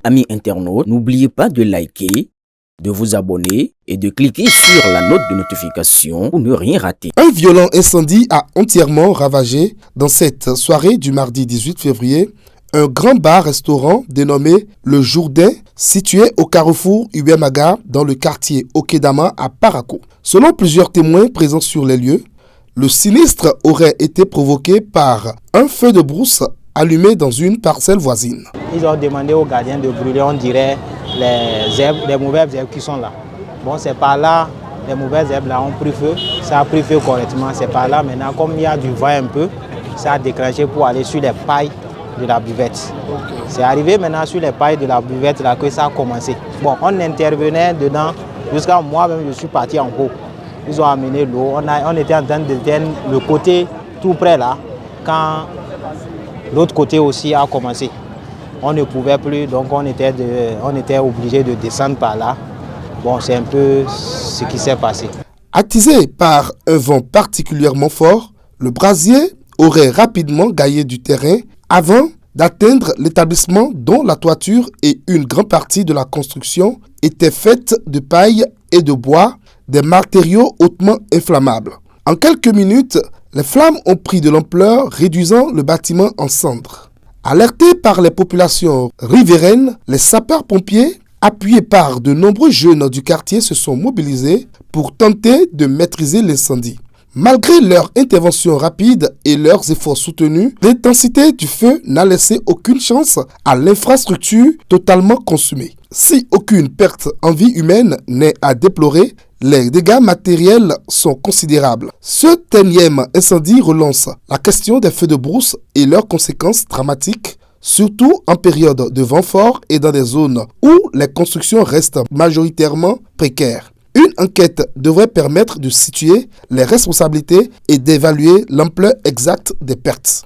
Amis internautes, n'oubliez pas de liker, de vous abonner et de cliquer sur la note de notification pour ne rien rater. Un violent incendie a entièrement ravagé dans cette soirée du mardi 18 février un grand bar-restaurant dénommé Le Jourdain, situé au carrefour Uwemaga dans le quartier Okedama à Parakou. Selon plusieurs témoins présents sur les lieux, le sinistre aurait été provoqué par un feu de brousse allumé dans une parcelle voisine. Ils ont demandé aux gardiens de brûler, on dirait, les mauvaises herbes qui sont là. Bon, c'est par là, les mauvaises herbes là ont pris feu, ça a pris feu correctement. C'est par là maintenant, comme il y a du vent un peu, ça a déclenché pour aller sur les pailles de la buvette. C'est arrivé maintenant sur les pailles de la buvette là que ça a commencé. Bon, on intervenait dedans, jusqu'à moi-même je suis parti en haut. Ils ont amené l'eau, on était en train de déteindre le côté tout près là, quand l'autre côté aussi a commencé. On ne pouvait plus, donc on était obligé de descendre par là. Bon, c'est un peu ce qui s'est passé. Attisé par un vent particulièrement fort, le brasier aurait rapidement gagné du terrain avant d'atteindre l'établissement dont la toiture et une grande partie de la construction étaient faites de paille et de bois, des matériaux hautement inflammables. En quelques minutes, les flammes ont pris de l'ampleur, réduisant le bâtiment en cendres. Alertés par les populations riveraines, les sapeurs-pompiers, appuyés par de nombreux jeunes du quartier, se sont mobilisés pour tenter de maîtriser l'incendie. Malgré leur intervention rapide et leurs efforts soutenus, l'intensité du feu n'a laissé aucune chance à l'infrastructure totalement consumée. Si aucune perte en vie humaine n'est à déplorer, les dégâts matériels sont considérables. Ce énième incendie relance la question des feux de brousse et leurs conséquences dramatiques, surtout en période de vent fort et dans des zones où les constructions restent majoritairement précaires. Une enquête devrait permettre de situer les responsabilités et d'évaluer l'ampleur exacte des pertes.